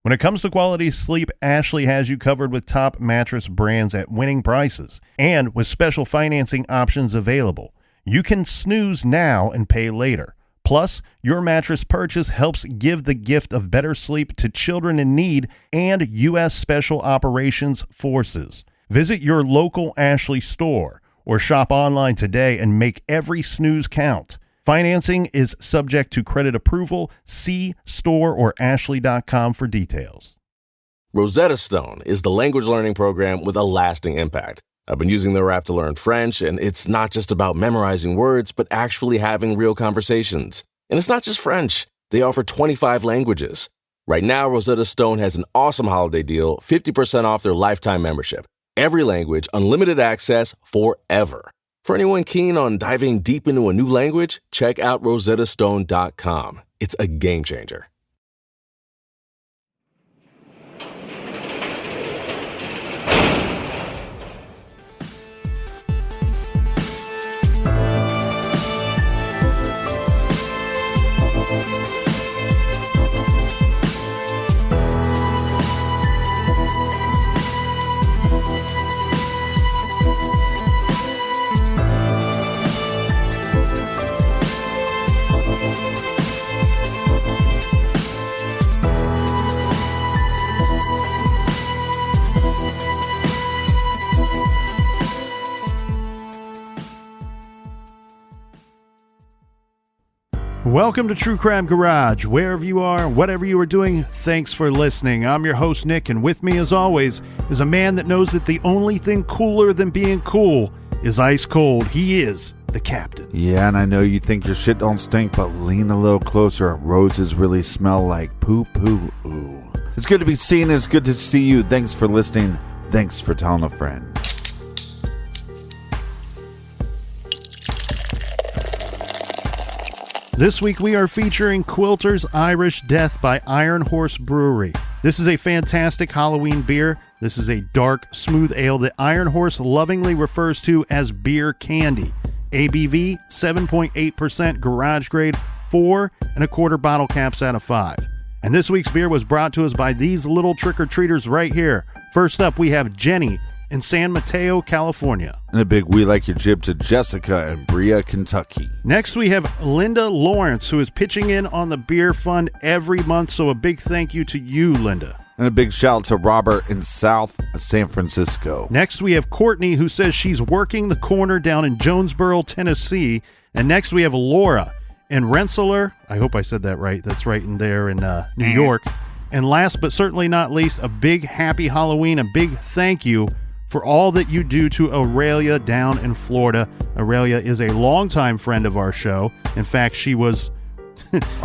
When it comes to quality sleep, Ashley has you covered with top mattress brands at winning prices and with special financing options available. You can snooze now and pay later. Plus, your mattress purchase helps give the gift of better sleep to children in need and U.S. Special Operations Forces. Visit your local Ashley store or shop online today and make every snooze count. Financing is subject to credit approval. See store or ashley.com for details. Rosetta Stone is the language learning program with a lasting impact. I've been using their app to learn French, and it's not just about memorizing words, but actually having real conversations. And it's not just French. They offer 25 languages. Right now, Rosetta Stone has an awesome holiday deal, 50% off their lifetime membership. Every language, unlimited access forever. For anyone keen on diving deep into a new language, check out rosettastone.com. It's a game changer. Welcome to True Crime Garage. Wherever you are, whatever you are doing, thanks for listening. I'm your host, Nick, and with me, as always, is a man that knows that the only thing cooler than being cool is ice cold. He is the captain. Yeah, and I know you think your shit don't stink, but lean a little closer. Roses really smell like poo-poo. Ooh. It's good to be seen, and it's good to see you. Thanks for listening. Thanks for telling a friend. This week we are featuring Quilter's Irish Death by Iron Horse Brewery. This is a fantastic Halloween beer. This is a dark, smooth ale that Iron Horse lovingly refers to as beer candy. ABV 7.8%, garage grade, 4.25 bottle caps out of 5. And this week's beer was brought to us by these little trick-or-treaters right here. First up, we have Jenny in San Mateo, California. And a big we like your jib to Jessica in Brea, Kentucky. Next, we have Linda Lawrence, who is pitching in on the beer fund every month, so a big thank you to you, Linda. And a big shout out to Robert in South San Francisco. Next, we have Courtney, who says she's working the corner down in Jonesboro, Tennessee. And next, we have Laura in Rensselaer. I hope I said that right. That's right in there in New York. And last but certainly not least, a big happy Halloween, a big thank you for all that you do to Aurelia down in Florida. Aurelia is a longtime friend of our show. In fact, she was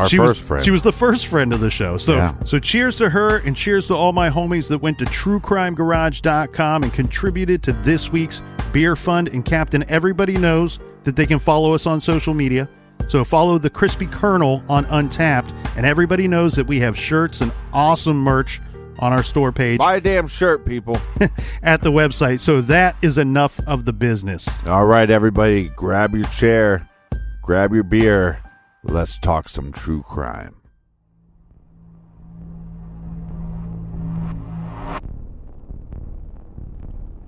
first friend. She was the first friend of the show. So, yeah. So cheers to her, and cheers to all my homies that went to truecrimegarage.com and contributed to this week's beer fund. And Captain, everybody knows that they can follow us on social media. So follow the Crispy Colonel on Untapped, and everybody knows that we have shirts and awesome merch on our store page. Buy a damn shirt, people. At the website. So that is enough of the business. All right, everybody, grab your chair, grab your beer. Let's talk some true crime.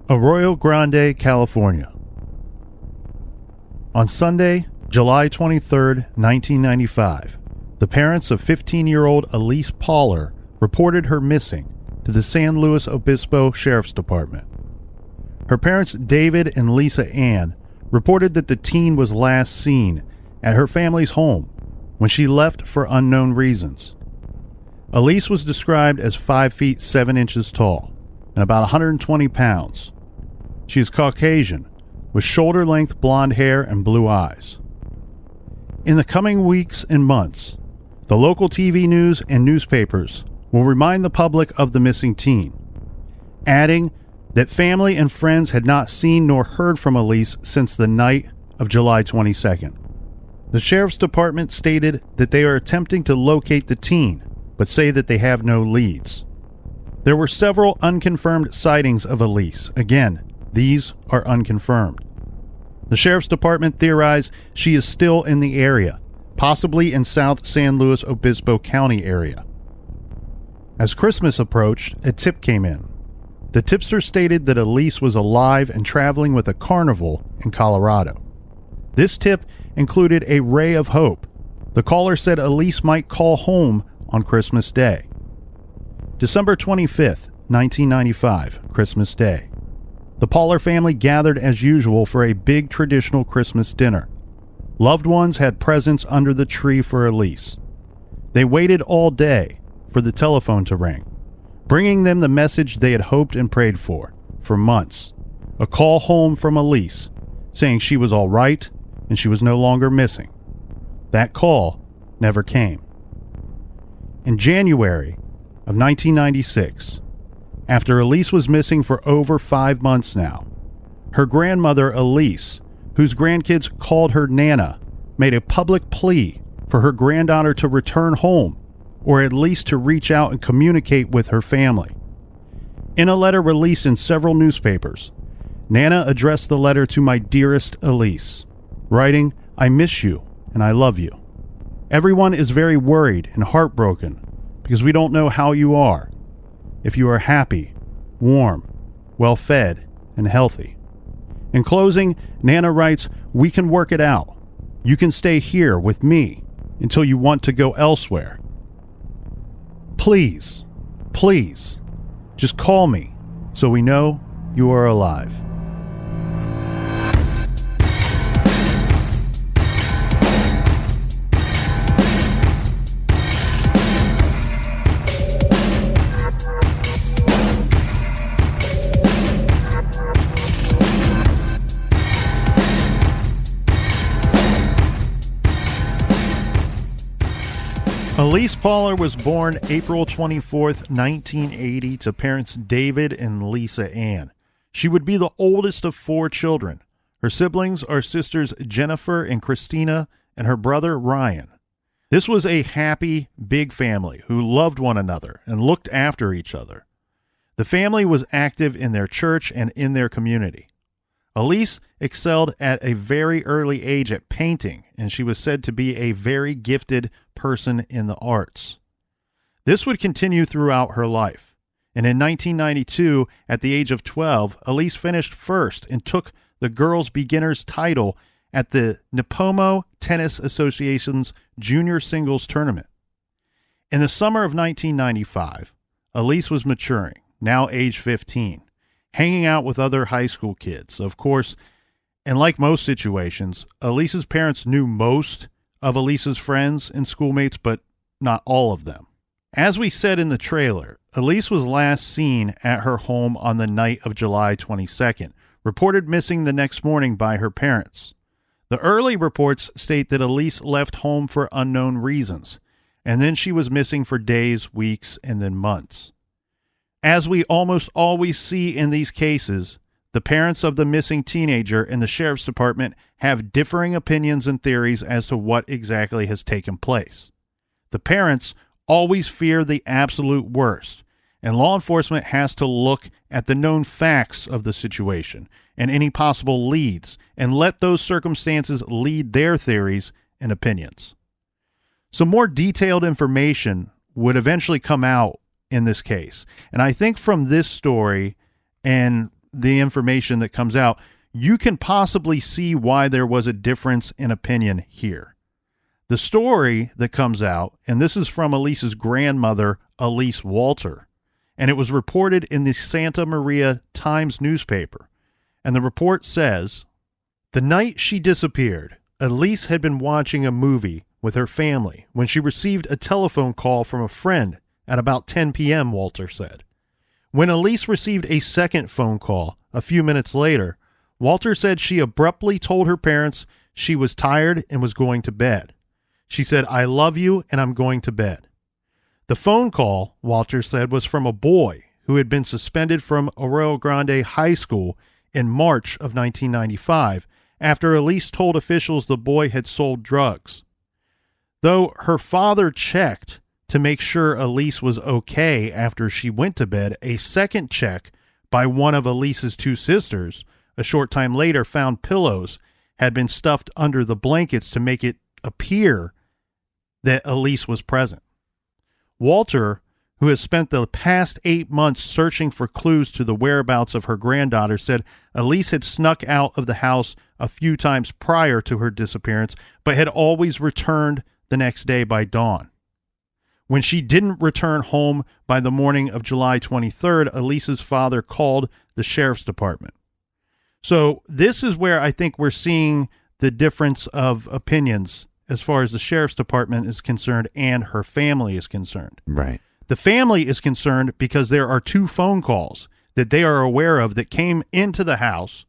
Arroyo Grande, California. On Sunday, July 23rd, 1995, the parents of 15-year-old Elyse Pahler reported her missing to the San Luis Obispo Sheriff's Department. Her parents, David and Lisa Ann, reported that the teen was last seen at her family's home when she left for unknown reasons. Elyse was described as 5 feet 7 inches tall and about 120 pounds. She is Caucasian, with shoulder-length blonde hair and blue eyes. In the coming weeks and months, the local TV news and newspapers will remind the public of the missing teen, adding that family and friends had not seen nor heard from Elyse since the night of July 22nd. The Sheriff's Department stated that they are attempting to locate the teen, but say that they have no leads. There were several unconfirmed sightings of Elyse. Again, these are unconfirmed. The Sheriff's Department theorized she is still in the area, possibly in South San Luis Obispo County area. As Christmas approached, a tip came in. The tipster stated that Elyse was alive and traveling with a carnival in Colorado. This tip included a ray of hope. The caller said Elyse might call home on Christmas Day. December 25th, 1995, Christmas Day. The Pahler family gathered as usual for a big traditional Christmas dinner. Loved ones had presents under the tree for Elyse. They waited all day for the telephone to ring, bringing them the message they had hoped and prayed for months. A call home from Elyse, saying she was all right and she was no longer missing. That call never came. In January of 1996, after Elyse was missing for over 5 months now, her grandmother Elyse, whose grandkids called her Nana, made a public plea for her granddaughter to return home, or at least to reach out and communicate with her family. In a letter released in several newspapers, Nana addressed the letter to my dearest Elyse, writing, "I miss you and I love you. Everyone is very worried and heartbroken because we don't know how you are. If you are happy, warm, well-fed, and healthy." In closing, Nana writes, "We can work it out. You can stay here with me until you want to go elsewhere. Please, please, just call me so we know you are alive." Elyse Pahler was born April 24th, 1980 to parents David and Lisa Ann. She would be the oldest of 4 children. Her siblings are sisters Jennifer and Christina and her brother Ryan. This was a happy, big family who loved one another and looked after each other. The family was active in their church and in their community. Elyse excelled at a very early age at painting, and she was said to be a very gifted person in the arts. This would continue throughout her life, and in 1992, at the age of 12, Elyse finished first and took the girls' beginners title at the Nipomo Tennis Association's Junior Singles Tournament. In the summer of 1995, Elyse was maturing, now age 15. Hanging out with other high school kids, of course, and like most situations, Elyse's parents knew most of Elyse's friends and schoolmates, but not all of them. As we said in the trailer, Elyse was last seen at her home on the night of July 22nd, reported missing the next morning by her parents. The early reports state that Elyse left home for unknown reasons, and then she was missing for days, weeks, and then months. As we almost always see in these cases, the parents of the missing teenager and the sheriff's department have differing opinions and theories as to what exactly has taken place. The parents always fear the absolute worst, and law enforcement has to look at the known facts of the situation and any possible leads and let those circumstances lead their theories and opinions. Some more detailed information would eventually come out in this case. And I think from this story and the information that comes out, you can possibly see why there was a difference in opinion here. The story that comes out, and this is from Elyse's grandmother, Elyse Walter, and it was reported in the Santa Maria Times newspaper. And the report says, "The night she disappeared, Elyse had been watching a movie with her family when she received a telephone call from a friend at about 10 p.m., Walter said. When Elyse received a second phone call a few minutes later, Walter said she abruptly told her parents she was tired and was going to bed. She said, 'I love you and I'm going to bed.' The phone call, Walter said, was from a boy who had been suspended from Arroyo Grande High School in March of 1995 after Elyse told officials the boy had sold drugs. Though her father checked to make sure Elyse was okay after she went to bed, a second check by one of Elyse's 2 sisters a short time later found pillows had been stuffed under the blankets to make it appear that Elyse was present. Walter, who has spent the past 8 months searching for clues to the whereabouts of her granddaughter, said Elyse had snuck out of the house a few times prior to her disappearance, but had always returned the next day by dawn. When she didn't return home by the morning of July 23rd, Elise's father called the sheriff's department. So this is where I think we're seeing the difference of opinions as far as the sheriff's department is concerned and her family is concerned. Right. The family is concerned because there are 2 phone calls that they are aware of that came into the house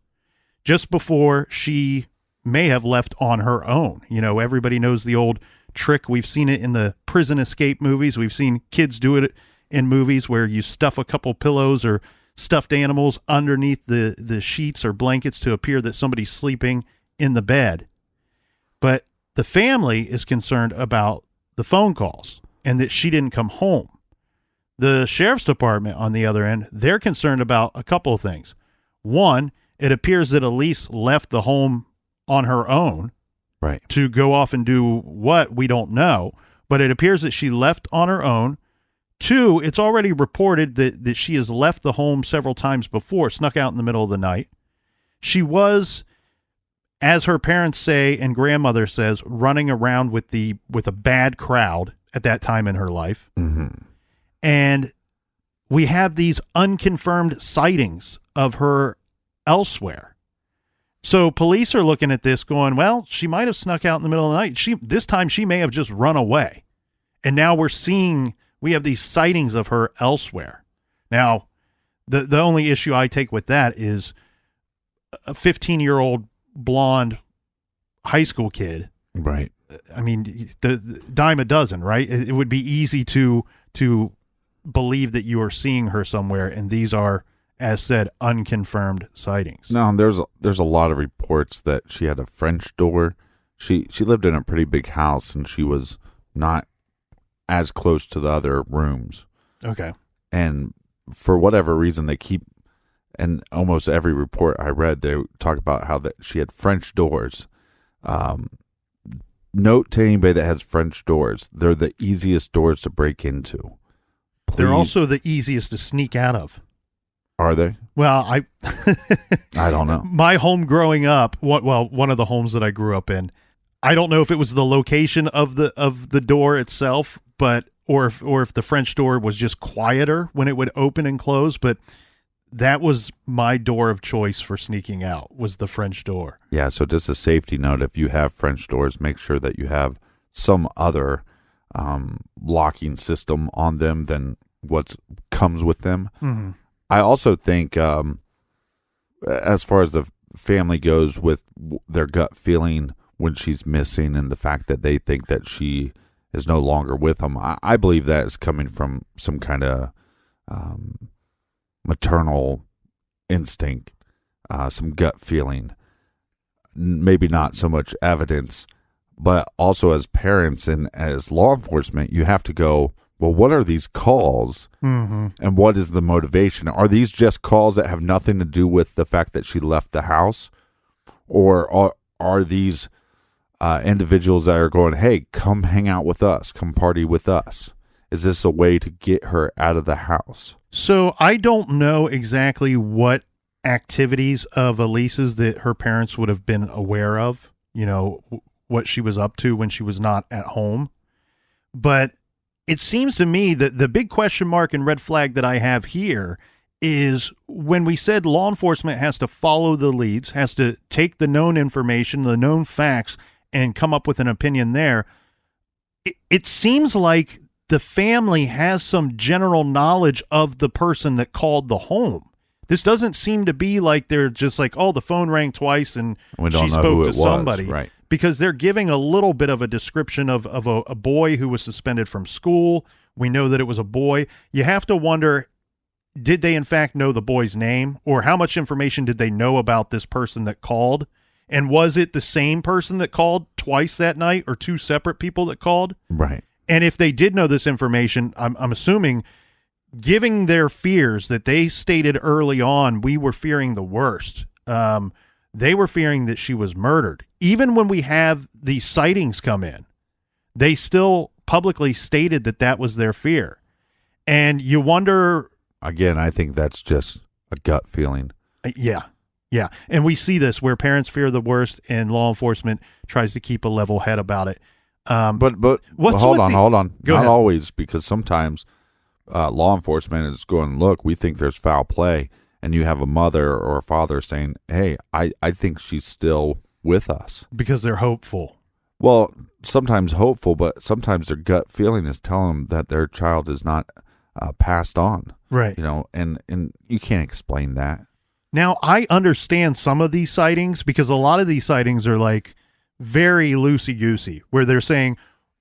just before she may have left on her own. You know, everybody knows the old trick. We've seen it in the prison escape movies. We've seen kids do it in movies where you stuff a couple pillows or stuffed animals underneath the sheets or blankets to appear that somebody's sleeping in the bed. But the family is concerned about the phone calls and that she didn't come home. The sheriff's department, on the other end, they're concerned about a couple of things. One, it appears that Elyse left the home on her own, right, to go off and do what, we don't know, but it appears that she left on her own. 2, it's already reported that she has left the home several times before, snuck out in the middle of the night. She was, as her parents say and grandmother says, running around with a bad crowd at that time in her life. Mm-hmm. And we have these unconfirmed sightings of her elsewhere. So police are looking at this going, well, she might have snuck out in the middle of the night. This time she may have just run away. And now we have these sightings of her elsewhere. Now, the only issue I take with that is a 15-year-old blonde high school kid. Right. I mean, the dime a dozen, right? It would be easy to believe that you are seeing her somewhere, and these are, as said, unconfirmed sightings. No, there's a lot of reports that she had a French door. She lived in a pretty big house, and she was not as close to the other rooms. Okay. And for whatever reason, they keep, and almost every report I read, they talk about how that she had French doors. Note to anybody that has French doors, they're the easiest doors to break into. Please. They're also the easiest to sneak out of. Are they? Well, I don't know. My home growing up, one of the homes that I grew up in, I don't know if it was the location of the door itself, but or if the French door was just quieter when it would open and close, but that was my door of choice for sneaking out, was the French door. Yeah, so just a safety note, if you have French doors, make sure that you have some other locking system on them than what comes with them. Mm-hmm. I also think, as far as the family goes, with their gut feeling when she's missing and the fact that they think that she is no longer with them, I believe that is coming from some kind of maternal instinct, some gut feeling, maybe not so much evidence, but also as parents and as law enforcement, you have to go, well, what are these calls? Mm-hmm. And what is the motivation? Are these just calls that have nothing to do with the fact that she left the house? Or are these individuals that are going, hey, come hang out with us, come party with us? Is this a way to get her out of the house? So I don't know exactly what activities of Elise's that her parents would have been aware of, what she was up to when she was not at home. But it seems to me that the big question mark and red flag that I have here is when we said law enforcement has to follow the leads, has to take the known information, the known facts, and come up with an opinion there. It seems like the family has some general knowledge of the person that called the home. This doesn't seem to be like they're just like, oh, the phone rang twice and she spoke to somebody. Right. Because they're giving a little bit of a description of a boy who was suspended from school. We know that it was a boy. You have to wonder, did they in fact know the boy's name? Or how much information did they know about this person that called? And was it the same person that called twice that night or 2 separate people that called? Right. And if they did know this information, I'm assuming, giving their fears that they stated early on, we were fearing the worst. They were fearing that she was murdered. Even when we have these sightings come in, they still publicly stated that was their fear. And you wonder. Again, I think that's just a gut feeling. Yeah. And we see this where parents fear the worst and law enforcement tries to keep a level head about it. But hold on. Go Not ahead. always, because sometimes law enforcement is going, look, we think there's foul play, and you have a mother or a father saying, hey, I think she's still with us. Because they're hopeful. Well, sometimes hopeful, but sometimes their gut feeling is telling them that their child is not passed on. Right. And you can't explain that. Now, I understand some of these sightings because a lot of these sightings are like very loosey-goosey, where they're saying,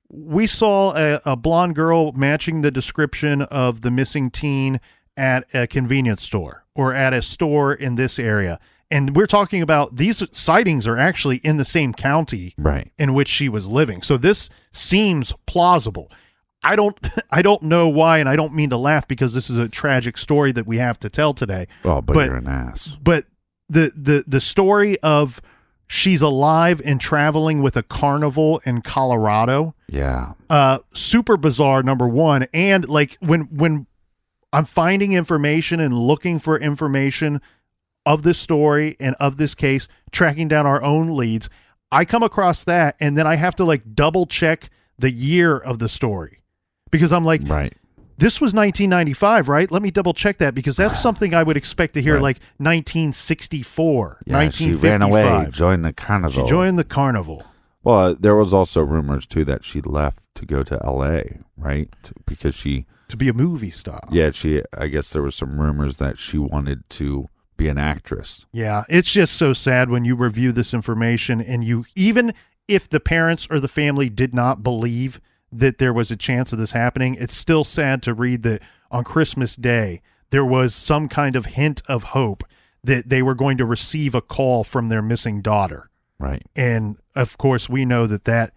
we saw a blonde girl matching the description of the missing teen at a convenience store or at a store in this area. And we're talking about these sightings are actually in the same county Right. in which she was living. So this seems plausible. I don't know why, and I don't mean to laugh because this is a tragic story that we have to tell today. Oh, but you're an ass. But the story of she's alive and traveling with a carnival in Colorado, Yeah. super bizarre, number one. And like when I'm finding information and looking for information of this story and of this case, tracking down our own leads, I come across that, and then I have to like double check the year of the story. Because I'm like, Right. this was 1995, right? Let me double check that because that's something I would expect to hear Right. like 1964, Yeah, she 1955. ran away, joined the carnival. She joined the carnival. Well, there was also rumors, too, that she left to go to L.A., right? Because she... To be a movie star. Yeah, I guess there was some rumors that she wanted to be an actress. Yeah, it's just so sad when you review this information and you, even if the parents or the family did not believe that there was a chance of this happening, it's still sad to read that on Christmas Day, there was some kind of hint of hope that they were going to receive a call from their missing daughter. Right. And of course, we know that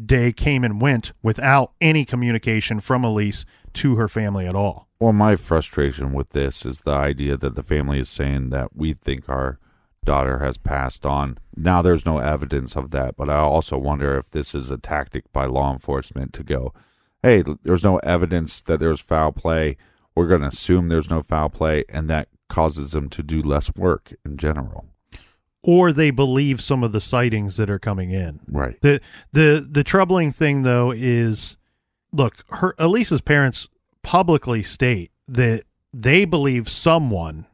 day came and went without any communication from Elyse to her family at all. Well, my frustration with this is the idea that the family is saying that we think our daughter has passed on. Now, there's no evidence of that, but I also wonder if this is a tactic by law enforcement to go, hey, there's no evidence that there's foul play. We're going to assume there's no foul play, and that causes them to do less work in general. Or they believe some of the sightings that are coming in. Right. The troubling thing, though, is, look, Elise's parents publicly state that they believe someone,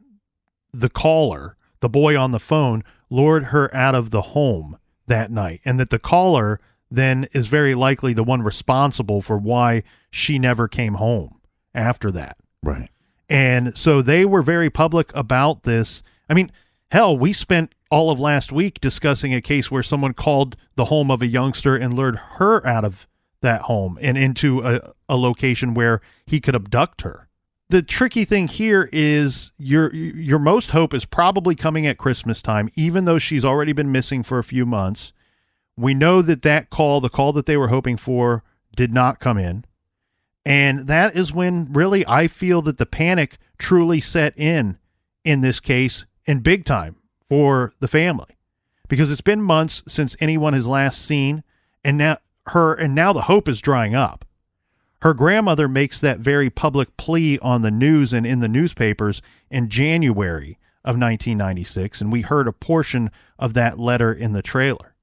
the caller, the boy on the phone, lured her out of the home that night, and that the caller then is very likely the one responsible for why she never came home after that. Right. And so they were very public about this. I mean, hell, we spent all of last week discussing a case where someone called the home of a youngster and lured her out of that home and into a location where he could abduct her. The tricky thing here is your most hope is probably coming at Christmas time, even though she's already been missing for a few months. We know that call, the call that they were hoping for, did not come in. And that is when really I feel that the panic truly set in this case in big time for the family. Because it's been months since anyone has last seen, and now the hope is drying up. Her grandmother makes that very public plea on the news and in the newspapers in January of 1996, and we heard a portion of that letter in the trailer.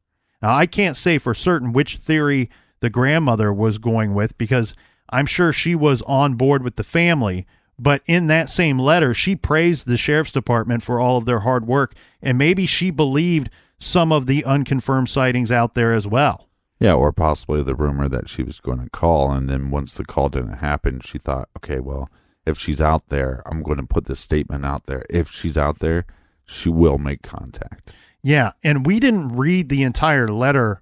Now, I can't say for certain which theory the grandmother was going with, because I'm sure she was on board with the family, but in that same letter, she praised the sheriff's department for all of their hard work, and maybe she believed some of the unconfirmed sightings out there as well. Yeah, or possibly the rumor that she was going to call, and then once the call didn't happen, she thought, okay, well, if she's out there, I'm going to put this statement out there. If she's out there, she will make contact. Yeah, and we didn't read the entire letter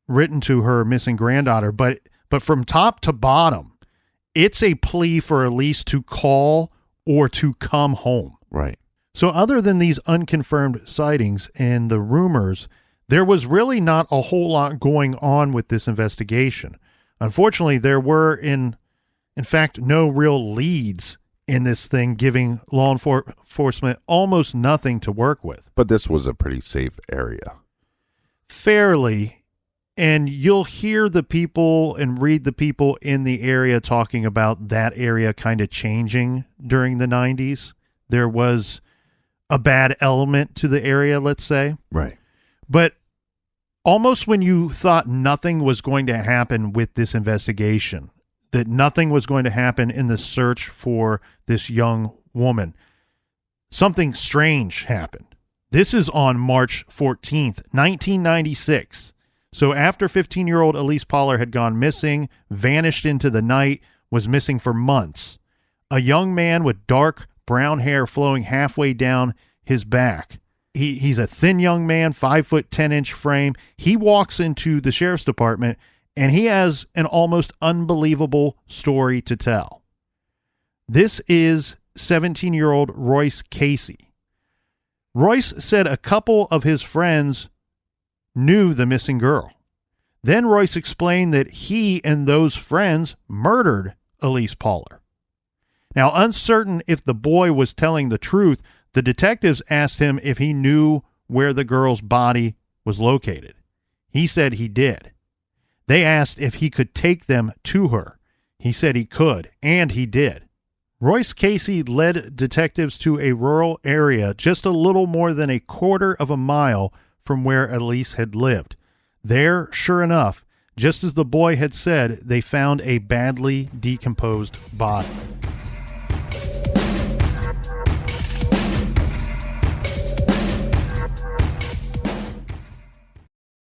written to her missing granddaughter, but from top to bottom, it's a plea for Elyse to call or to come home. Right. So other than these unconfirmed sightings and the rumors, there was really not a whole lot going on with this investigation. Unfortunately, there were, in fact, no real leads in this thing, giving law enforcement almost nothing to work with. But this was a pretty safe area. Fairly, And you'll hear the people and read the people in the area talking about that area kind of changing during the 90s. There was a bad element to the area, let's say. Right. But almost when you thought nothing was going to happen with this investigation, that nothing was going to happen in the search for this young woman, something strange happened. This is on March 14th, 1996. So after 15-year-old Elyse Pahler had gone missing, vanished into the night, was missing for months, a young man with dark brown hair flowing halfway down his back. He's a thin young man, 5 foot 10-inch frame. He walks into the sheriff's department, and he has an almost unbelievable story to tell. This is 17-year-old Royce Casey. Royce said a couple of his friends knew the missing girl. Then Royce explained that he and those friends murdered Elyse Pahler. Now, uncertain if the boy was telling the truth, the detectives asked him if he knew where the girl's body was located. He said he did. They asked if he could take them to her. He said he could, and he did. Royce Casey led detectives to a rural area just a little more than a quarter of a mile from where Elyse had lived. There, sure enough, just as the boy had said, they found a badly decomposed body.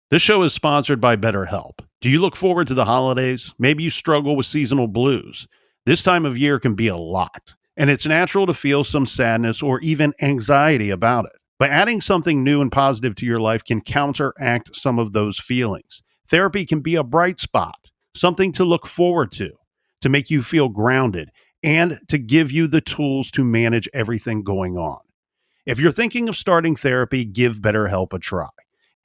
This show is sponsored by BetterHelp. Do you look forward to the holidays? Maybe you struggle with seasonal blues. This time of year can be a lot, and it's natural to feel some sadness or even anxiety about it. But adding something new and positive to your life can counteract some of those feelings. Therapy can be a bright spot, something to look forward to make you feel grounded, and to give you the tools to manage everything going on. If you're thinking of starting therapy, give BetterHelp a try.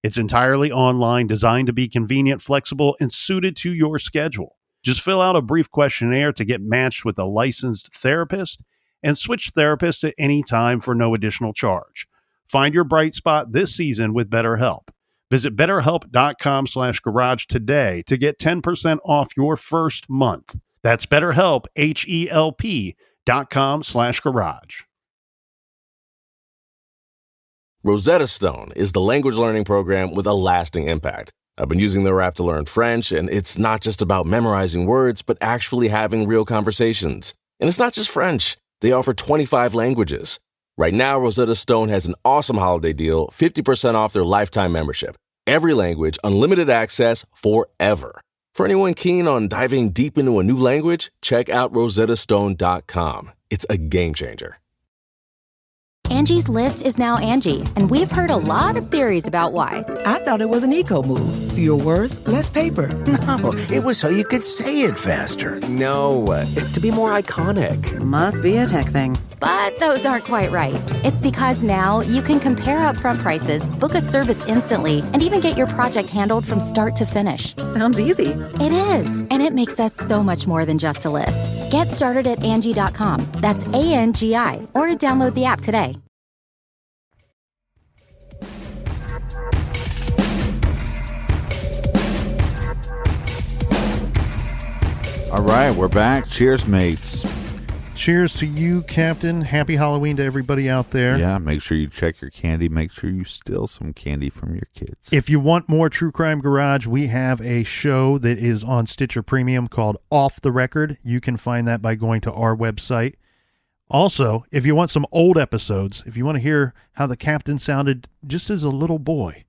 It's entirely online, designed to be convenient, flexible, and suited to your schedule. Just fill out a brief questionnaire to get matched with a licensed therapist and switch therapists at any time for no additional charge. Find your bright spot this season with BetterHelp. Visit BetterHelp.com/garage today to get 10% off your first month. That's BetterHelp, HELP.com/garage. Rosetta Stone is the language learning program with a lasting impact. I've been using their app to learn French, and it's not just about memorizing words, but actually having real conversations. And it's not just French. They offer 25 languages. Right now, Rosetta Stone has an awesome holiday deal, 50% off their lifetime membership. Every language, unlimited access forever. For anyone keen on diving deep into a new language, check out rosettastone.com. It's a game changer. Angie's List is now Angie, and we've heard a lot of theories about why. I thought it was an eco move. Fewer words, less paper. No, it was so you could say it faster. No, it's to be more iconic. Must be a tech thing. But those aren't quite right. It's because now you can compare upfront prices, book a service instantly, and even get your project handled from start to finish. Sounds easy. It is, and it makes us so much more than just a list. Get started at Angie.com. That's ANGI, or download the app today. All right, we're back. Cheers, mates. Cheers to you, Captain. Happy Halloween to everybody out there. Yeah, make sure you check your candy. Make sure you steal some candy from your kids. If you want more True Crime Garage, we have a show that is on Stitcher Premium called Off the Record. You can find that by going to our website. Also, if you want some old episodes, if you want to hear how the Captain sounded just as a little boy,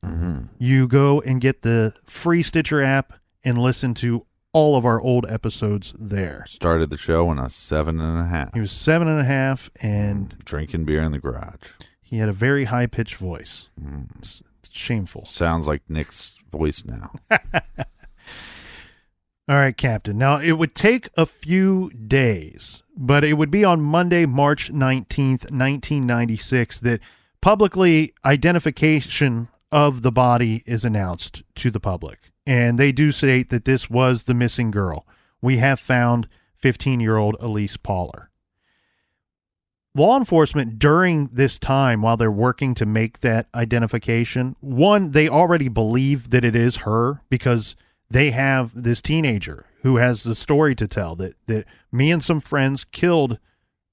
you go and get the free Stitcher app and listen to all of our old episodes there. Started the show in a 7.5. He was 7.5 and drinking beer in the garage. He had a very high-pitched voice. It's shameful. Sounds like Nick's voice now. All right, Captain. Now, it would take a few days, but it would be on Monday, March 19th, 1996, that publicly identification of the body is announced to the public. And they do state that this was the missing girl. We have found 15-year-old Elyse Pahler. law enforcement during this time, while they're working to make that identification, one, they already believe that it is her because they have this teenager who has the story to tell that me and some friends killed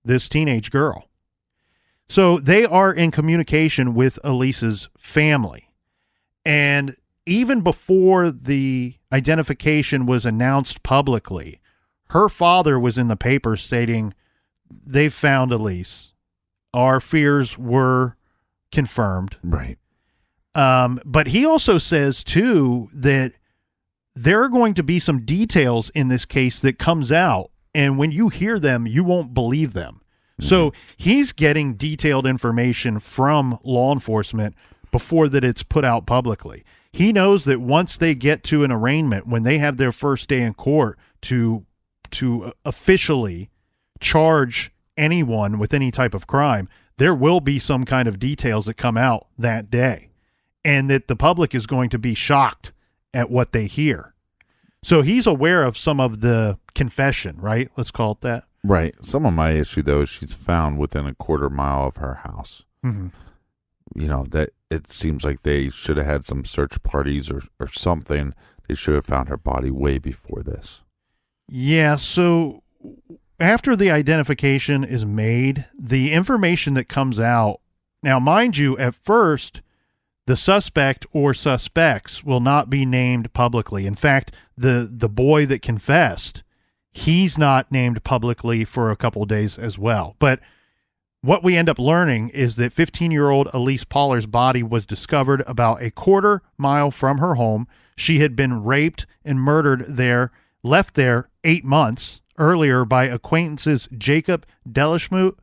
this teenage girl. So they are in communication with Elyse's family. And even before the identification was announced publicly, her father was in the paper stating, "They've found Elyse. Our fears were confirmed." Right. But he also says, too, that there are going to be some details in this case that comes out, and when you hear them, you won't believe them. Mm-hmm. So he's getting detailed information from law enforcement before that it's put out publicly. He knows that once they get to an arraignment, when they have their first day in court to officially charge anyone with any type of crime, there will be some kind of details that come out that day, and that the public is going to be shocked at what they hear. So he's aware of some of the confession, right? Let's call it that. Right. Some of my issue, though, is she's found within a quarter mile of her house. Mm-hmm. You know, that it seems like they should have had some search parties or something. They should have found her body way before this. Yeah, so after the identification is made, the information that comes out, now mind you, at first, the suspect or suspects will not be named publicly. In fact, the boy that confessed, he's not named publicly for a couple of days as well. But what we end up learning is that 15-year-old Elyse Pahler's body was discovered about a quarter mile from her home. She had been raped and murdered there, left there 8 months earlier by acquaintances Jacob Deleschmuth,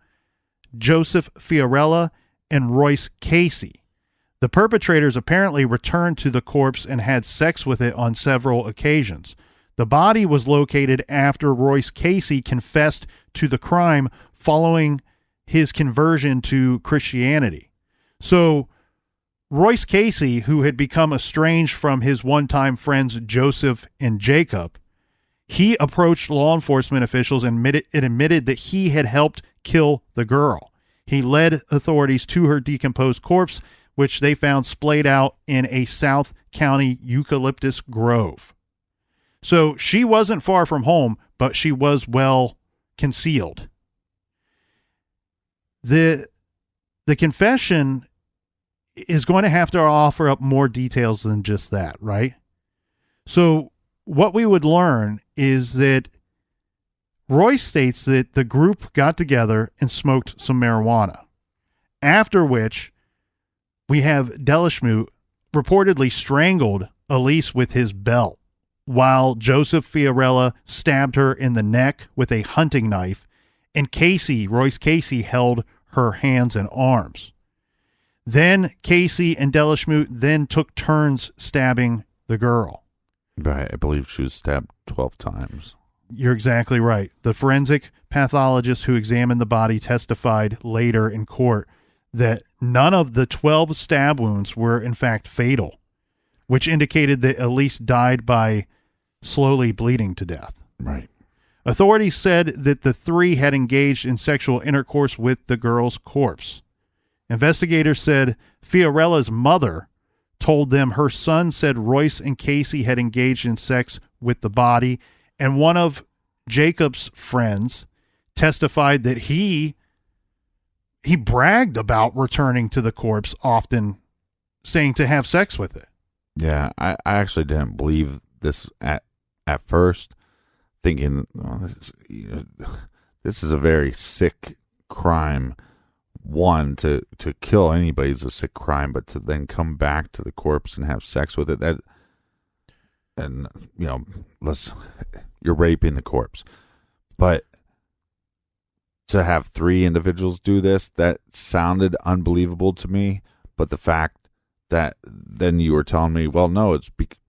Joseph Fiorella, and Royce Casey. The perpetrators apparently returned to the corpse and had sex with it on several occasions. The body was located after Royce Casey confessed to the crime following his conversion to Christianity. So Royce Casey, who had become estranged from his one-time friends Joseph and Jacob, he approached law enforcement officials and admitted that he had helped kill the girl. He led authorities to her decomposed corpse, which they found splayed out in a South County eucalyptus grove. So she wasn't far from home, but she was well concealed. The confession is going to have to offer up more details than just that, right? So what we would learn is that Royce states that the group got together and smoked some marijuana, after which we have Deleschmuth reportedly strangled Elyse with his belt, while Joseph Fiorella stabbed her in the neck with a hunting knife, and Royce Casey, held her hands and arms. Then Casey and Deleschmuth then took turns stabbing the girl. Right, I believe she was stabbed 12 times. You're exactly right. The forensic pathologist who examined the body testified later in court that none of the 12 stab wounds were in fact fatal, which indicated that Elyse died by slowly bleeding to death. Right. Authorities said that the three had engaged in sexual intercourse with the girl's corpse. Investigators said Fiorella's mother told them her son said Royce and Casey had engaged in sex with the body, and one of Jacob's friends testified that he bragged about returning to the corpse often, saying to have sex with it. Yeah, I actually didn't believe this at first, thinking, oh, this is a very sick crime. One, to kill anybody is a sick crime, but to then come back to the corpse and have sex with it, you're raping the corpse. But to have three individuals do this, that sounded unbelievable to me. But the fact that then you were telling me, well, no,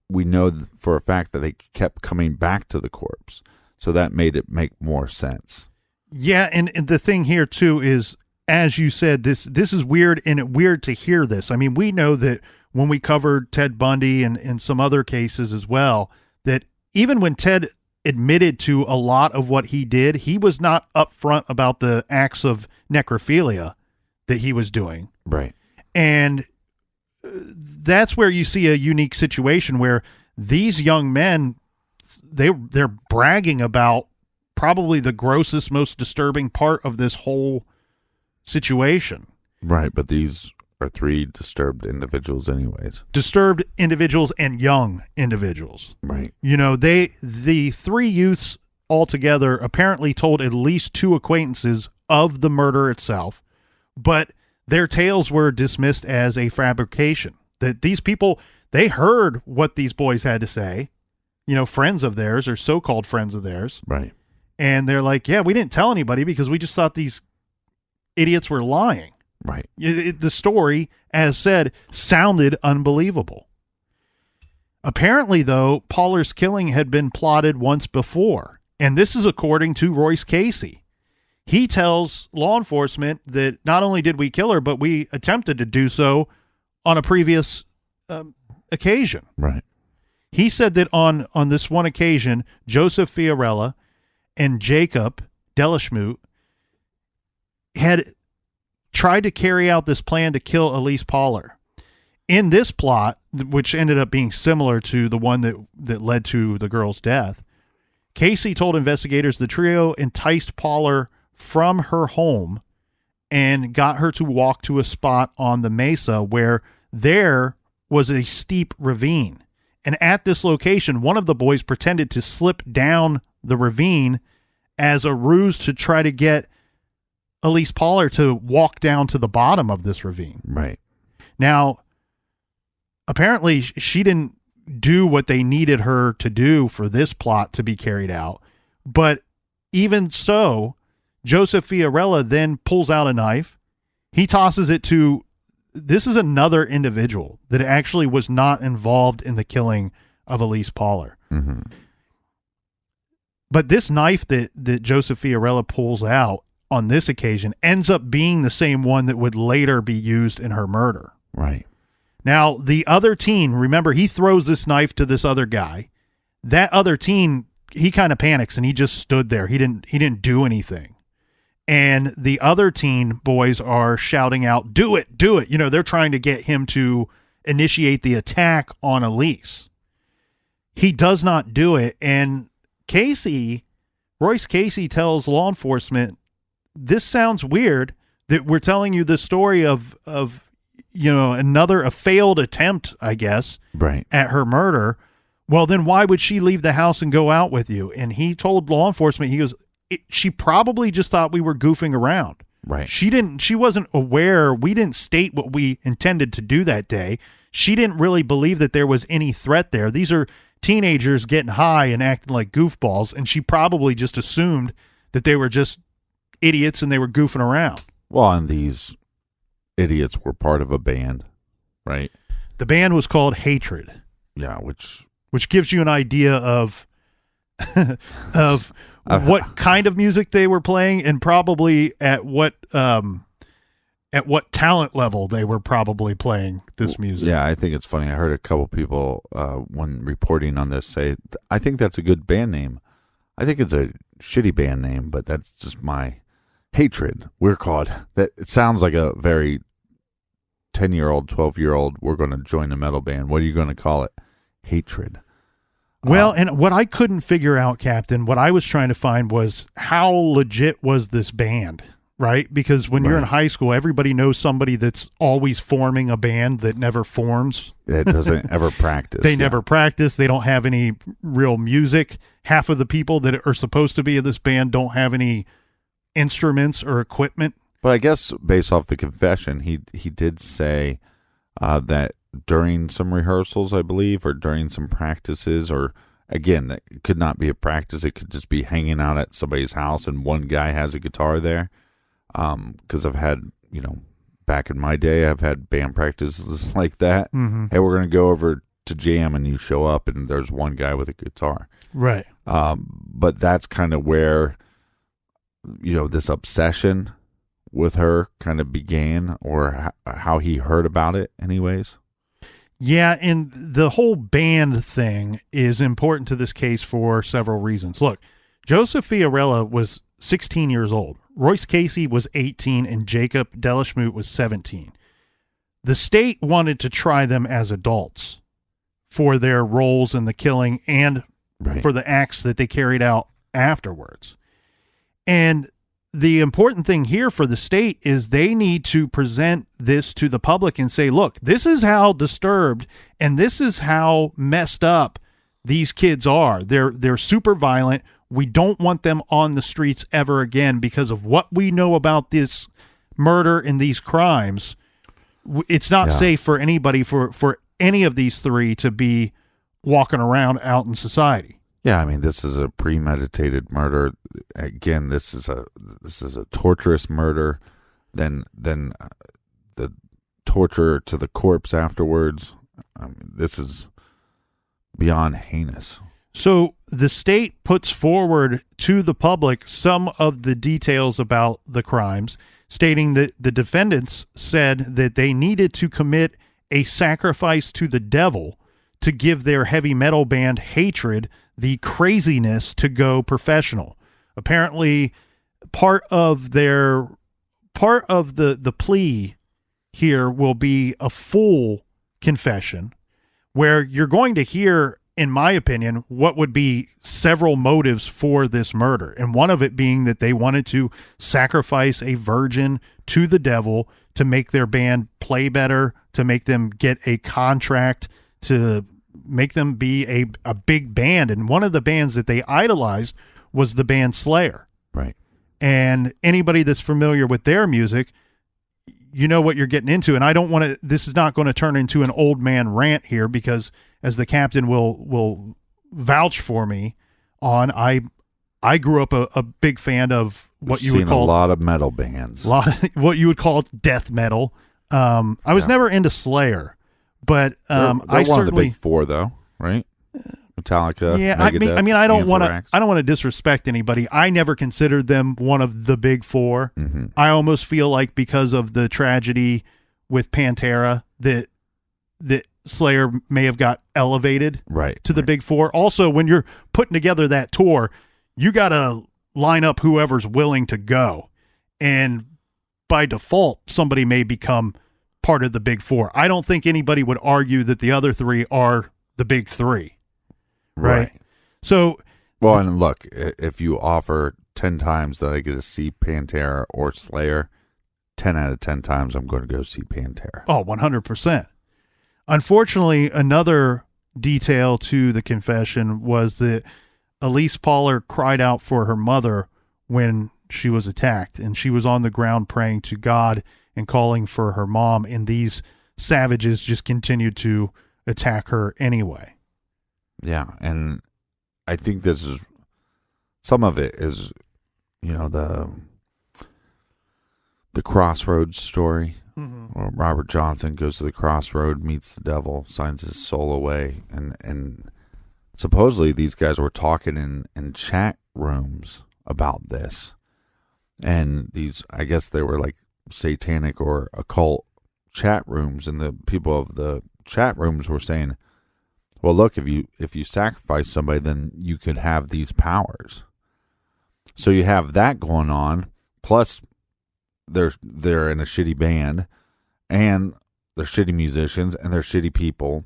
we know for a fact that they kept coming back to the corpse. So that made it make more sense. Yeah, and the thing here, too, is, as you said, this is weird, and it's weird to hear this. I mean, we know that when we covered Ted Bundy and some other cases as well, that even when Ted admitted to a lot of what he did. He was not upfront about the acts of necrophilia that he was doing. Right. And that's where you see a unique situation where these young men, they're bragging about probably the grossest, most disturbing part of this whole situation. Right, but these are 3 disturbed individuals anyways. Disturbed individuals and young individuals. Right. You know, the 3 youths altogether apparently told at least 2 acquaintances of the murder itself, but their tales were dismissed as a fabrication. That these people, they heard what these boys had to say, you know, friends of theirs or so-called friends of theirs. Right. And they're like, yeah, we didn't tell anybody because we just thought these idiots were lying. Right. The story, as said, sounded unbelievable. Apparently, though, Pahler's killing had been plotted once before, and this is according to Royce Casey. He tells law enforcement that not only did we kill her, but we attempted to do so on a previous occasion. Right. He said that on this one occasion, Joseph Fiorella and Jacob Delaschmut had tried to carry out this plan to kill Elyse Pahler. In this plot, which ended up being similar to the one that led to the girl's death, Casey told investigators the trio enticed Pahler from her home and got her to walk to a spot on the mesa where there was a steep ravine. And at this location, one of the boys pretended to slip down the ravine as a ruse to try to get Elyse Pahler to walk down to the bottom of this ravine. Right. Now, apparently she didn't do what they needed her to do for this plot to be carried out. But even so, Joseph Fiorella then pulls out a knife. He tosses it to, this is another individual that actually was not involved in the killing of Elyse Pahler. Mm-hmm. But this knife that Joseph Fiorella pulls out on this occasion ends up being the same one that would later be used in her murder. Right. Now, the other teen, remember, he throws this knife to this other guy. That other teen, he kind of panics and he just stood there. He didn't do anything. And the other teen boys are shouting out, "Do it, do it." You know, they're trying to get him to initiate the attack on Elyse. He does not do it. And Royce Casey tells law enforcement, this sounds weird that we're telling you the story of you know, a failed attempt, I guess, right, at her murder. Well, then why would she leave the house and go out with you? And he told law enforcement, he goes, she probably just thought we were goofing around. Right. She wasn't aware. We didn't state what we intended to do that day. She didn't really believe that there was any threat there. These are teenagers getting high and acting like goofballs, and she probably just assumed that they were just idiots and they were goofing around. Well, and these idiots were part of a band, right? The band was called Hatred. Yeah, which gives you an idea of of what kind of music they were playing and probably at what talent level they were probably playing this music. Yeah, I think it's funny. I heard a couple people when reporting on this say, I think that's a good band name. I think it's a shitty band name, but that's just my Hatred. We're called that. It sounds like a very 10-year-old, 12-year-old. We're going to join a metal band. What are you going to call it? Hatred. Well, and what I couldn't figure out, Captain, what I was trying to find was how legit was this band, right? Because when you're in high school, everybody knows somebody that's always forming a band that never forms. That doesn't ever practice. They never practice. They don't have any real music. Half of the people that are supposed to be in this band don't have any instruments or equipment. But I guess based off the confession, he did say that during some rehearsals, I believe, or during some practices, or again, it could not be a practice. It could just be hanging out at somebody's house and one guy has a guitar there. Because I've had, back in my day, I've had band practices like that. Mm-hmm. Hey, we're going to go over to jam, and you show up and there's one guy with a guitar. Right. But that's kind of where, this obsession with her kind of began, or how he heard about it anyways. Yeah, and the whole band thing is important to this case for several reasons. Look, Joseph Fiorella was 16 years old. Royce Casey was 18, and Jacob Delaschmut was 17. The state wanted to try them as adults for their roles in the killing and for the acts that they carried out afterwards. And the important thing here for the state is they need to present this to the public and say, look, this is how disturbed and this is how messed up these kids are. They're super violent. We don't want them on the streets ever again because of what we know about this murder and these crimes. It's not safe for anybody, for any of these three to be walking around out in society. Yeah, I mean, this is a premeditated murder. Again, this is a torturous murder. Then the torture to the corpse afterwards. I mean, this is beyond heinous. So the state puts forward to the public some of the details about the crimes, stating that the defendants said that they needed to commit a sacrifice to the devil to give their heavy metal band Hatred the craziness to go professional. Apparently, part of the plea here will be a full confession where you're going to hear, in my opinion, what would be several motives for this murder. And one of it being that they wanted to sacrifice a virgin to the devil to make their band play better, to make them get a contract, to make them be a big band. And one of the bands that they idolized was the band Slayer. Right. And anybody that's familiar with their music, you know what you're getting into. And I don't want to, this is not going to turn into an old man rant here because, as the captain will vouch for me on, I grew up a big fan of what you would call a lot of metal bands, what you would call death metal. I was never into Slayer, but they're I one certainly of the big four, though, right? Metallica. Yeah, Megadeth, I mean, I don't want Anthrax. to disrespect anybody. I never considered them one of the big four. Mm-hmm. I almost feel like because of the tragedy with Pantera that Slayer may have got elevated to the big four. Also, when you're putting together that tour, you got to line up whoever's willing to go. And by default, somebody may become part of the big four. I don't think anybody would argue that the other three are the big three. Right. So, well, and look, if you offer 10 times that I get to see Pantera or Slayer, 10 out of 10 times I'm going to go see Pantera. Oh, 100%. Unfortunately, another detail to the confession was that Elyse Pahler cried out for her mother when she was attacked, and she was on the ground praying to God and calling for her mom, and these savages just continued to attack her anyway. Yeah, and I think this is, some of it is, the Crossroads story. Mm-hmm. Or Robert Johnson goes to the crossroad, meets the devil, signs his soul away, and supposedly these guys were talking in chat rooms about this, and these, I guess they were like satanic or occult chat rooms, and the people of the chat rooms were saying, well, look, if you sacrifice somebody, then you could have these powers. So you have that going on, plus they're in a shitty band, and they're shitty musicians, and they're shitty people.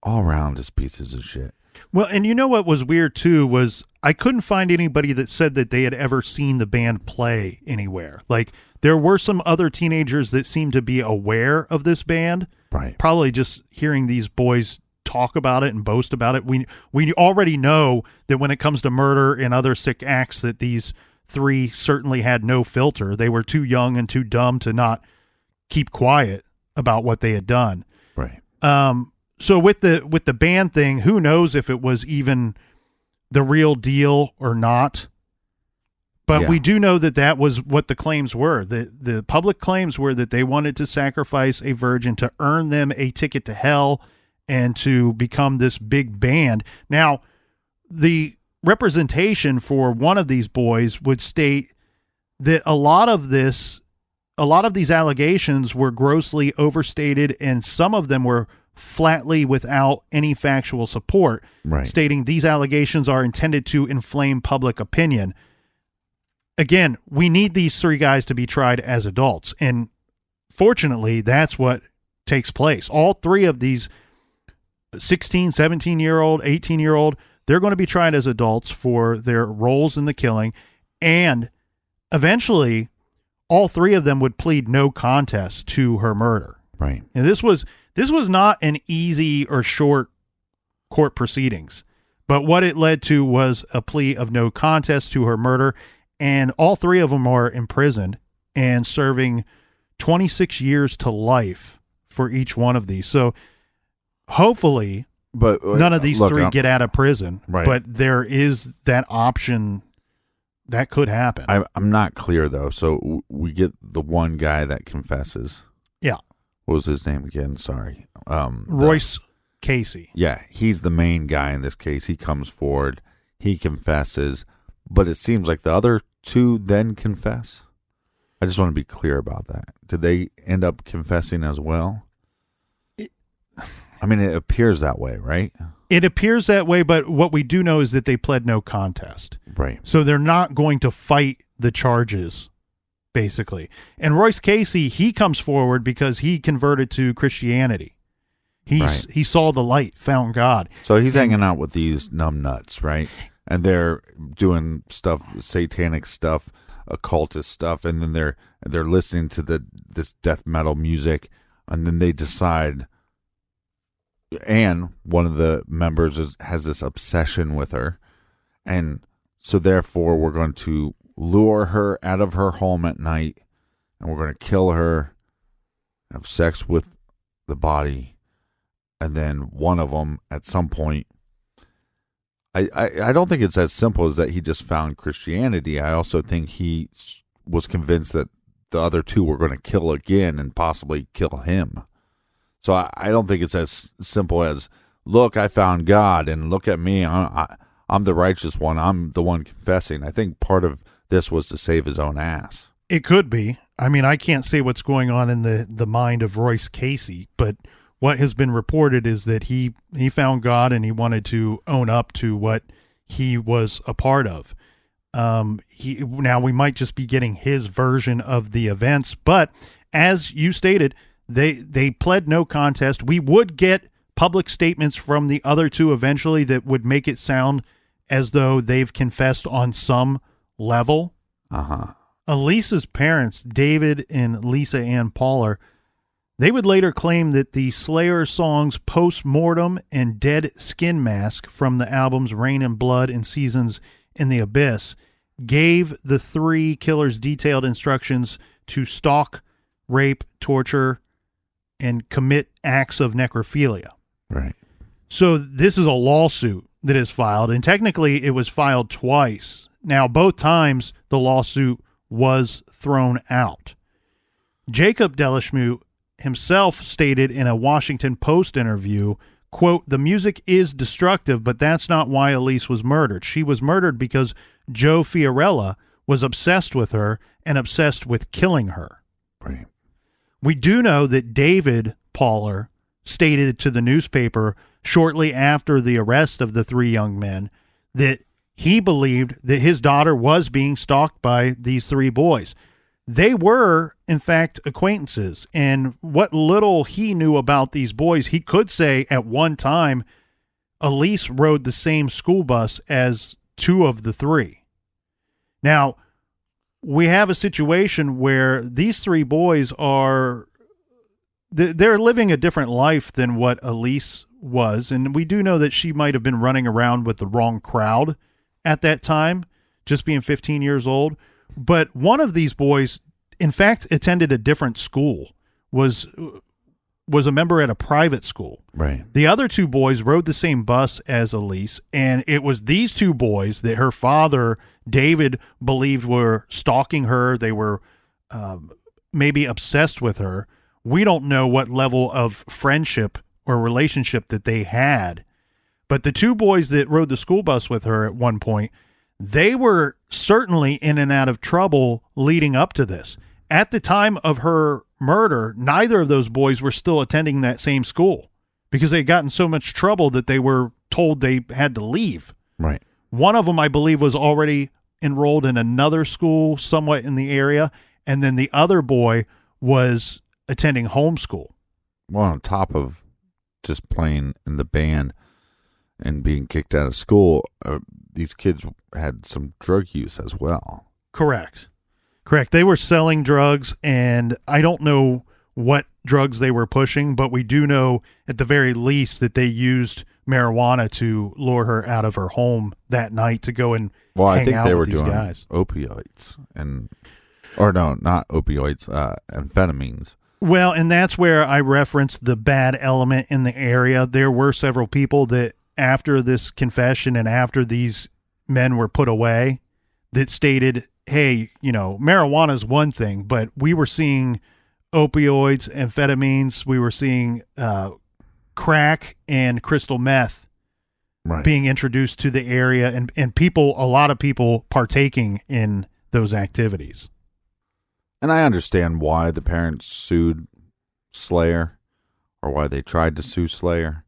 All around just pieces of shit. Well, and you know what was weird too was I couldn't find anybody that said that they had ever seen the band play anywhere. Like, there were some other teenagers that seemed to be aware of this band. Right. Probably just hearing these boys talk about it and boast about it. We already know that when it comes to murder and other sick acts that these three certainly had no filter. They were too young and too dumb to not keep quiet about what they had done. Right. So with the band thing, who knows if it was even the real deal or not? But we do know that was what the claims were. The public claims were that they wanted to sacrifice a virgin to earn them a ticket to hell and to become this big band. Now, the representation for one of these boys would state that a lot of these allegations were grossly overstated, and some of them were flatly without any factual support, Right. stating these allegations are intended to inflame public opinion. Again, we need these three guys to be tried as adults, and fortunately, that's what takes place. All three of these 16, 17-year-old, 18-year-old, they're going to be tried as adults for their roles in the killing, and eventually all three of them would plead no contest to her murder. Right. And this was not an easy or short court proceedings, but what it led to was a plea of no contest to her murder, and all three of them are imprisoned and serving 26 years to life for each one of these. So hopefully But none of these look, three get out of prison, Right. but there is that option that could happen. I'm not clear, though. So we get the one guy that confesses. Yeah. What was his name again? Sorry. Royce Casey. Yeah, he's the main guy in this case. He comes forward. He confesses. But it seems like the other two then confess. I just want to be clear about that. Did they end up confessing as well? I mean, it appears that way, right? It appears that way, but what we do know is that they pled no contest. Right. So they're not going to fight the charges, basically. And Royce Casey, he comes forward because he converted to Christianity. He saw the light, found God. So he's hanging out with these numbnuts, right? And they're doing stuff, satanic stuff, occultist stuff, and then they're listening to this death metal music, and then they decide. And one of the members has this obsession with her, and so therefore we're going to lure her out of her home at night, and we're going to kill her, have sex with the body, and then one of them at some point. I don't think it's as simple as that he just found Christianity. I also think he was convinced that the other two were going to kill again and possibly kill him. So I don't think it's as simple as, look, I found God, and look at me, I'm the righteous one, I'm the one confessing. I think part of this was to save his own ass. It could be. I mean, I can't say what's going on in the mind of Royce Casey, but what has been reported is that he found God and he wanted to own up to what he was a part of. Now we might just be getting his version of the events, but as you stated, they pled no contest. We would get public statements from the other two eventually that would make it sound as though they've confessed on some level. Uh-huh. Elyse's parents, David and Lisa Ann Pahler, they would later claim that the Slayer songs Post-Mortem and Dead Skin Mask from the albums Rain and Blood and Seasons in the Abyss gave the three killers detailed instructions to stalk, rape, torture, and commit acts of necrophilia. Right. So this is a lawsuit that is filed, and technically it was filed twice. Now, both times the lawsuit was thrown out. Jacob Delashmute himself stated in a Washington Post interview, quote, "The music is destructive, but that's not why Elyse was murdered. She was murdered because Joe Fiorella was obsessed with her and obsessed with killing her." Right. We do know that David Pahler stated to the newspaper shortly after the arrest of the three young men that he believed that his daughter was being stalked by these three boys. They were, in fact, acquaintances, and what little he knew about these boys, he could say at one time Elyse rode the same school bus as two of the three. Now, we have a situation where these three boys they're living a different life than what Elyse was, and we do know that she might have been running around with the wrong crowd at that time, just being 15 years old. But one of these boys, in fact, attended a different school, was a member at a private school. Right. The other two boys rode the same bus as Elyse, and it was these two boys that her father, David, believed were stalking her. They were maybe obsessed with her. We don't know what level of friendship or relationship that they had. But the two boys that rode the school bus with her at one point, they were certainly in and out of trouble leading up to this. At the time of her murder, neither of those boys were still attending that same school because they had gotten so much trouble that they were told they had to leave. Right. One of them, I believe, was already enrolled in another school somewhat in the area, and then the other boy was attending homeschool. Well, on top of just playing in the band and being kicked out of school, these kids had some drug use as well. Correct. They were selling drugs, and I don't know what drugs they were pushing, but we do know at the very least that they used marijuana to lure her out of her home that night to go and I think hang out they with were these doing guys. opioids or no, not opioids, amphetamines. Well, and that's where I referenced the bad element in the area. There were several people that after this confession and after these men were put away that stated, hey, marijuana is one thing, but we were seeing opioids, amphetamines, we were seeing crack and crystal meth being introduced to the area, and a lot of people partaking in those activities. And I understand why the parents sued Slayer, or why they tried to sue Slayer,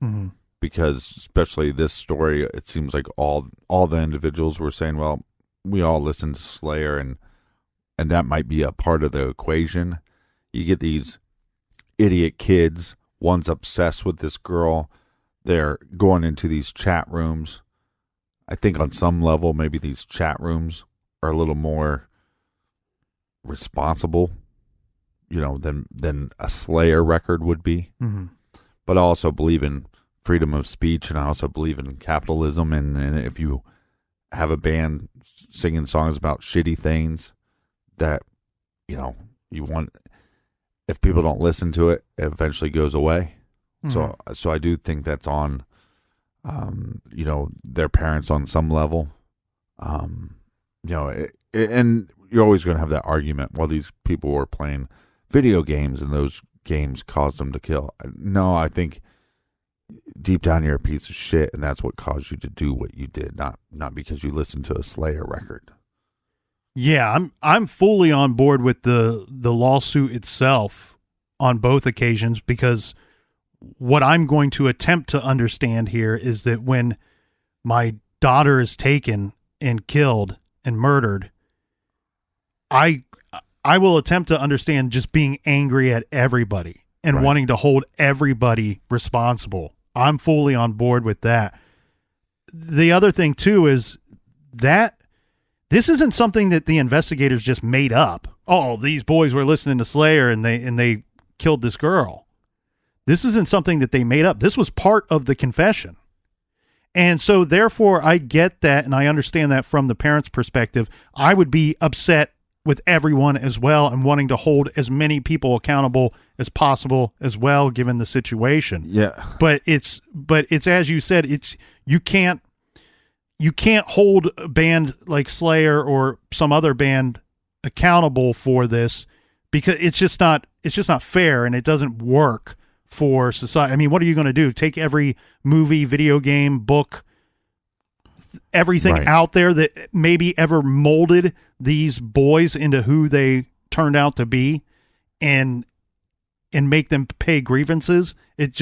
because especially this story, it seems like all the individuals were saying, well, we all listen to Slayer, and that might be a part of the equation. You get these idiot kids, one's obsessed with this girl, they're going into these chat rooms. I think on some level, maybe these chat rooms are a little more responsible, than a Slayer record would be. But I also believe in freedom of speech, and I also believe in capitalism, and if you have a band singing songs about shitty things that you want, if people don't listen to it, it eventually goes away. So I do think that's on their parents on some level. And you're always going to have that argument, well, these people were playing video games and those games caused them to kill. No, I think deep down you're a piece of shit, and that's what caused you to do what you did, not because you listened to a Slayer record. Yeah, I'm fully on board with the lawsuit itself on both occasions, because what I'm going to attempt to understand here is that when my daughter is taken and killed and murdered, I will attempt to understand just being angry at everybody and wanting to hold everybody responsible. I'm fully on board with that. The other thing too is that this isn't something that the investigators just made up. Oh, these boys were listening to Slayer and they killed this girl. This isn't something that they made up. This was part of the confession. And so therefore I get that, and I understand that from the parents' perspective. I would be upset with everyone as well, and wanting to hold as many people accountable as possible as well, given the situation. Yeah. But it's as you said, you can't hold a band like Slayer or some other band accountable for this, because it's just not fair, and it doesn't work for society. I mean, what are you going to do? Take every movie, video game, book, everything out there that maybe ever molded these boys into who they turned out to be, and make them pay grievances? It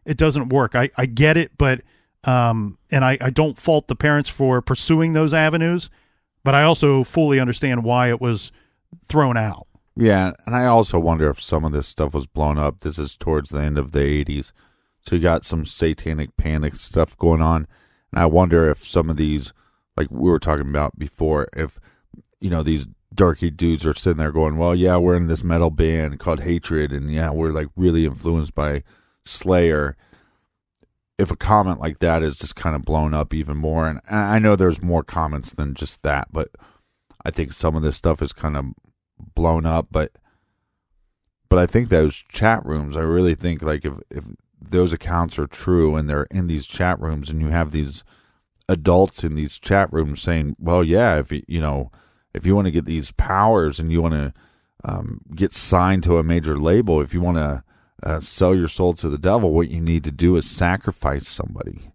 doesn't work. I get it, but and I don't fault the parents for pursuing those avenues, but I also fully understand why it was thrown out. Yeah, and I also wonder if some of this stuff was blown up. This is towards the end of the 80s, so you got some satanic panic stuff going on, and I wonder if some of these, like we were talking about before, if, these darky dudes are sitting there going, well, yeah, we're in this metal band called Hatred, and yeah, we're like really influenced by Slayer. If a comment like that is just kind of blown up even more, and I know there's more comments than just that, but I think some of this stuff is kind of blown up, but I think those chat rooms, I really think, like, if those accounts are true and they're in these chat rooms, and you have these adults in these chat rooms saying, well, yeah, if you want to get these powers and you want to get signed to a major label, if you want to sell your soul to the devil, what you need to do is sacrifice somebody.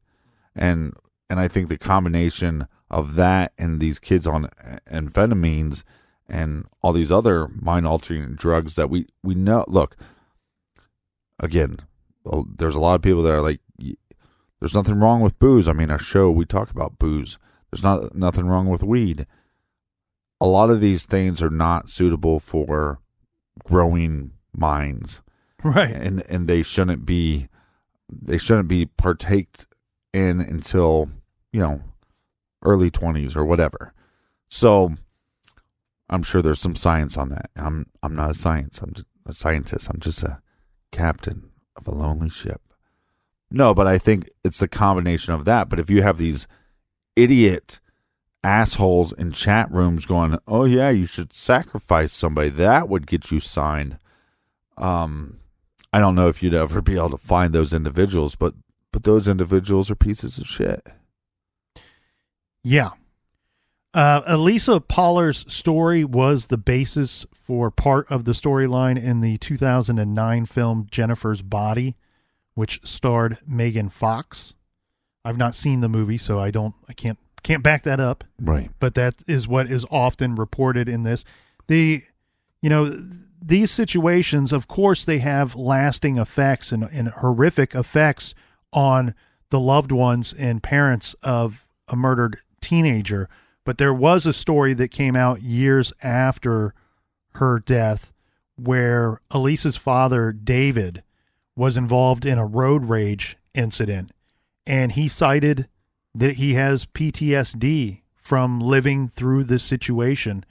And I think the combination of that and these kids on amphetamines and all these other mind-altering drugs that we know. Look, again, there's a lot of people that are like, there's nothing wrong with booze. I mean, our show, we talk about booze. There's nothing wrong with weed. A lot of these things are not suitable for growing minds. Right. And they shouldn't be partaked in until, early 20s or whatever. So I'm sure there's some science on that. I'm not a scientist. I'm just a captain of a lonely ship. No, but I think it's the combination of that. But if you have these idiot assholes in chat rooms going, oh yeah, you should sacrifice somebody, that would get you signed. I don't know if you'd ever be able to find those individuals, but those individuals are pieces of shit. Yeah. Elyse Pahler's story was the basis for part of the storyline in the 2009 film Jennifer's Body, which starred Megan Fox. I've not seen the movie, so I can't back that up. Right. But that is what is often reported in this. These situations, of course, they have lasting effects and horrific effects on the loved ones and parents of a murdered teenager. But there was a story that came out years after her death where Elise's father, David, was involved in a road rage incident, and he cited that he has PTSD from living through this situation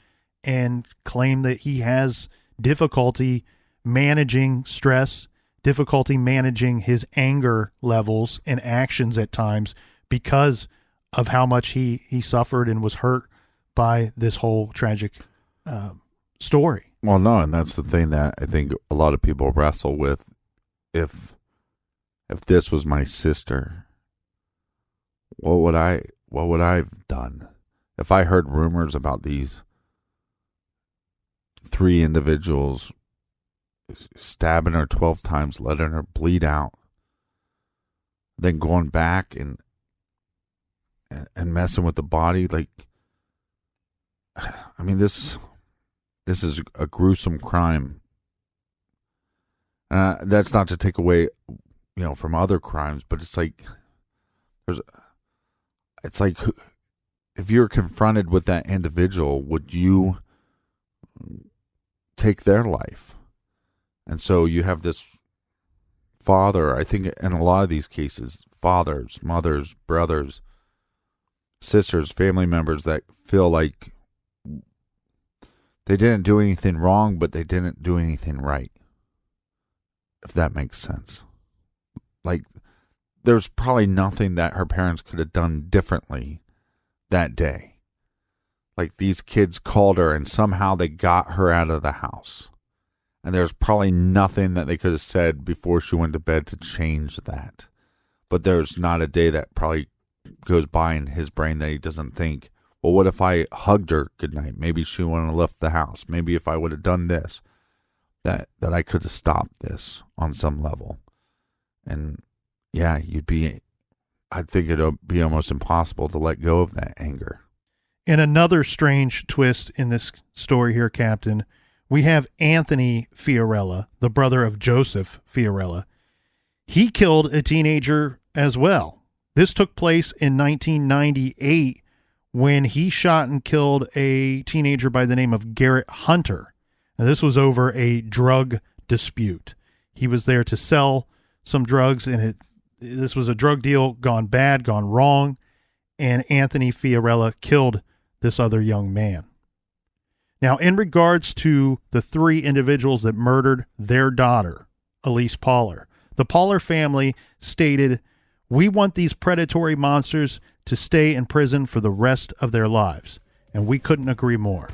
and claimed that he has difficulty managing stress, difficulty managing his anger levels and actions at times because of how much he suffered and was hurt by this whole tragic story. Well, no, and that's the thing that I think a lot of people wrestle with. If this was my sister, what would I have done? If I heard rumors about these 3 individuals stabbing her 12 times, letting her bleed out, then going back and messing with the body, like, I mean, this is a gruesome crime. That's not to take away, from other crimes, but it's like if you're confronted with that individual, would you take their life? And so you have this father, I think in a lot of these cases, fathers, mothers, brothers, sisters, family members that feel like they didn't do anything wrong, but they didn't do anything right. If that makes sense. Like, there's probably nothing that her parents could have done differently that day. Like, these kids called her and somehow they got her out of the house. And there's probably nothing that they could have said before she went to bed to change that. But there's not a day that probably goes by in his brain that he doesn't think, well, what if I hugged her goodnight? Maybe she wouldn't have left the house. Maybe if I would have done this, that I could have stopped this on some level. And yeah, I think it would be almost impossible to let go of that anger. And another strange twist in this story here, Captain, we have Anthony Fiorella, the brother of Joseph Fiorella. He killed a teenager as well. This took place in 1998 when he shot and killed a teenager by the name of Garrett Hunter. And this was over a drug dispute. He was there to sell some drugs, and this was a drug deal gone bad, gone wrong, and Anthony Fiorella killed this other young man. Now, in regards to the 3 individuals that murdered their daughter, Elyse Pahler, the Pahler family stated, "We want these predatory monsters to stay in prison for the rest of their lives." And we couldn't agree more.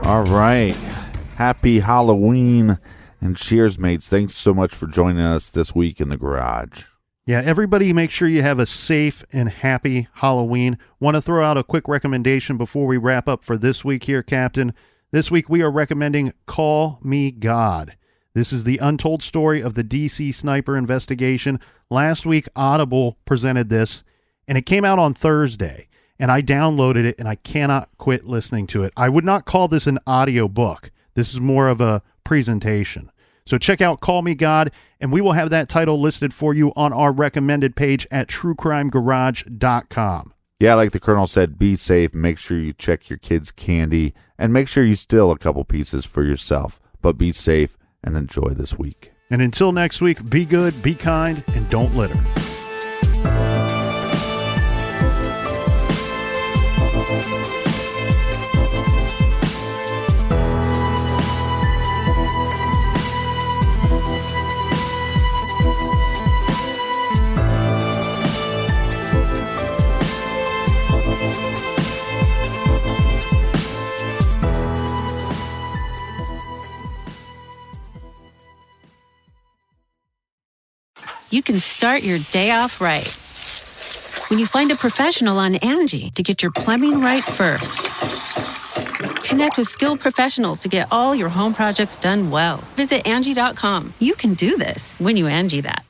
All right. Happy Halloween and cheers, mates. Thanks so much for joining us this week in the garage. Yeah, everybody make sure you have a safe and happy Halloween. Want to throw out a quick recommendation before we wrap up for this week here, Captain. This week we are recommending Call Me God. This is the untold story of the DC sniper investigation. Last week, Audible presented this, and it came out on Thursday. and I downloaded it, and I cannot quit listening to it. I would not call this an audio book. This is more of a presentation. So check out Call Me God, and we will have that title listed for you on our recommended page at truecrimegarage.com. Yeah, like the Colonel said, be safe. Make sure you check your kids' candy, and make sure you steal a couple pieces for yourself. But be safe and enjoy this week. And until next week, be good, be kind, and don't litter. You can start your day off right when you find a professional on Angie to get your plumbing right first. Connect with skilled professionals to get all your home projects done well. Visit Angie.com. You can do this when you Angie that.